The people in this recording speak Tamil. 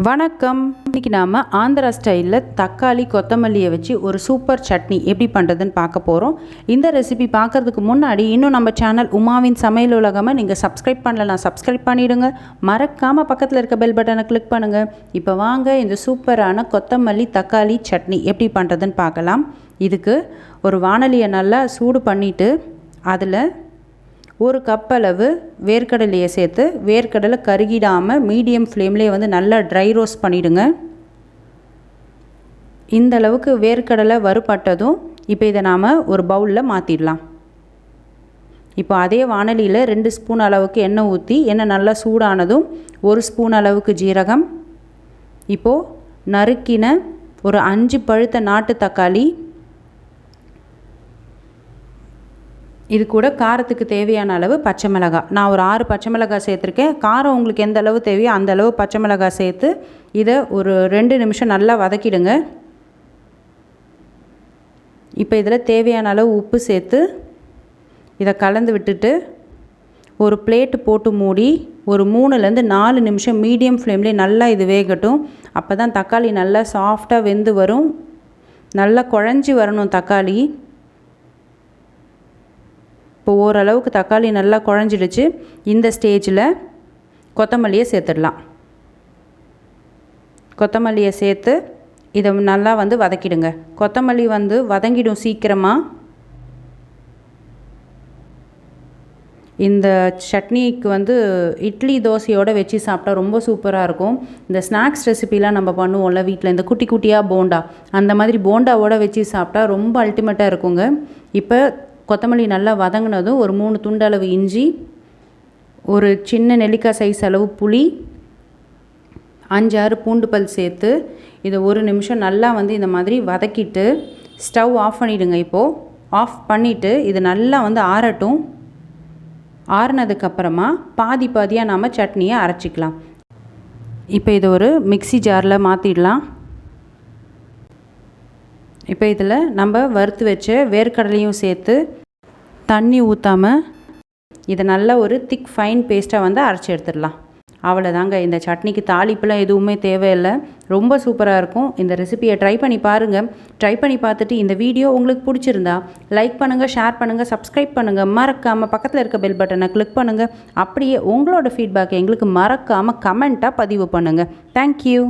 வணக்கம். இன்றைக்கி நாம் ஆந்திரா ஸ்டைலில் தக்காளி கொத்தமல்லியை வச்சு ஒரு சூப்பர் சட்னி எப்படி பண்ணுறதுன்னு பார்க்க போகிறோம். இந்த ரெசிபி பார்க்குறதுக்கு முன்னாடி இன்னும் நம்ம சேனல் உமாவின் சமையல் உலகமை நீங்கள் சப்ஸ்கிரைப் பண்ணலாம், சப்ஸ்கிரைப் பண்ணிவிடுங்க. மறக்காமல் பக்கத்தில் இருக்க பெல் பட்டனை கிளிக் பண்ணுங்கள். இப்போ வாங்க இந்த சூப்பரான கொத்தமல்லி தக்காளி சட்னி எப்படி பண்ணுறதுன்னு பார்க்கலாம். இதுக்கு ஒரு வாணலியை நல்லா சூடு பண்ணிவிட்டு அதில் ஒரு கப் அளவு வேர்க்கடலையை சேர்த்து வேர்க்கடலை கருகிடாமல் மீடியம் ஃப்ளேம்லேயே வந்து நல்லா ட்ரை ரோஸ்ட் பண்ணிவிடுங்க. இந்த அளவுக்கு வேர்க்கடலை வறுபட்டதும் இப்போ இதை நாம் ஒரு பவுலில் மாற்றிடலாம். இப்போ அதே வாணலியில் 2 ஸ்பூன் அளவுக்கு எண்ணெய் ஊற்றி எண்ணெய் நல்லா சூடானதும் 1 ஸ்பூன் அளவுக்கு ஜீரகம், இப்போது நறுக்கின ஒரு 5 பழுத்த நாட்டு தக்காளி, இது கூட காரத்துக்கு தேவையான அளவு பச்சை மிளகாய், நான் ஒரு 6 பச்சை மிளகாய் சேர்த்துருக்கேன். காரம் உங்களுக்கு எந்த அளவு தேவையோ அந்த அளவு பச்சை மிளகாய் சேர்த்து இதை ஒரு 2 நிமிஷம் நல்லா வதக்கிடுங்க. இப்போ இதில் தேவையான அளவு உப்பு சேர்த்து இதை கலந்து விட்டுட்டு ஒரு பிளேட்டு போட்டு மூடி ஒரு 3லேருந்து 4 நிமிஷம் மீடியம் ஃப்ளேம்லேயே நல்லா இது வேகட்டும். அப்போ தான் தக்காளி நல்லா சாஃப்டாக வெந்து வரும், நல்லா குழஞ்சி வரணும் தக்காளி. இப்போ ஓரளவுக்கு தக்காளி நல்லா குழஞ்சிடுச்சு. இந்த ஸ்டேஜில் கொத்தமல்லியை சேர்த்துடலாம். கொத்தமல்லியை சேர்த்து இதை நல்லா வந்து வதக்கிடுங்க. கொத்தமல்லி வந்து வதங்கிடும் சீக்கிரமாக. இந்த சட்னிக்கு வந்து இட்லி தோசையோடு வச்சு சாப்பிட்டா ரொம்ப சூப்பராக இருக்கும். இந்த ஸ்நாக்ஸ் ரெசிபிலாம் நம்ம பண்ணுவோம்ல வீட்டில், இந்த குட்டி குட்டியாக போண்டா, அந்த மாதிரி போண்டாவோடு வச்சு சாப்பிட்டா ரொம்ப அல்டிமேட்டாக இருக்குங்க. இப்போ கொத்தமல்லி நல்லா வதங்கினதும் ஒரு 3 துண்டளவு இஞ்சி, ஒரு சின்ன நெல்லிக்காய் சைஸ் அளவு புளி, 5-6 பூண்டு பல் சேர்த்து இதை 1 நிமிஷம் நல்லா வந்து இந்த மாதிரி வதக்கிட்டு ஸ்டவ் ஆஃப் பண்ணிவிடுங்க. இப்போது ஆஃப் பண்ணிவிட்டு இது நல்லா வந்து ஆறட்டும். ஆறுனதுக்கப்புறமா பாதி பாதியாக நாம் சட்னியை அரைச்சிக்கலாம். இப்போ இதை ஒரு மிக்ஸி ஜாரில் மாற்றிடலாம். இப்போ இதில் நம்ம வறுத்து வச்ச வேர்க்கடலையும் சேர்த்து தண்ணி ஊற்றாமல் இதை நல்லா ஒரு திக் ஃபைன் பேஸ்ட்டாக வந்து அரைச்சி எடுத்துடலாம். அவ்வளோதாங்க. இந்த சட்னிக்கு தாளிப்புலாம் எதுவுமே தேவையில்லை, ரொம்ப சூப்பராக இருக்கும். இந்த ரெசிபியை ட்ரை பண்ணி பாருங்கள். ட்ரை பண்ணி பார்த்துட்டு இந்த வீடியோ உங்களுக்கு பிடிச்சிருந்தா லைக் பண்ணுங்கள், ஷேர் பண்ணுங்கள், சப்ஸ்கிரைப் பண்ணுங்கள். மறக்காமல் பக்கத்தில் இருக்க பெல் பட்டனை கிளிக் பண்ணுங்கள். அப்படியே உங்களோட ஃபீட்பேக்கை எங்களுக்கு மறக்காமல் கமெண்ட்டாக பதிவு பண்ணுங்கள். தேங்க்யூ.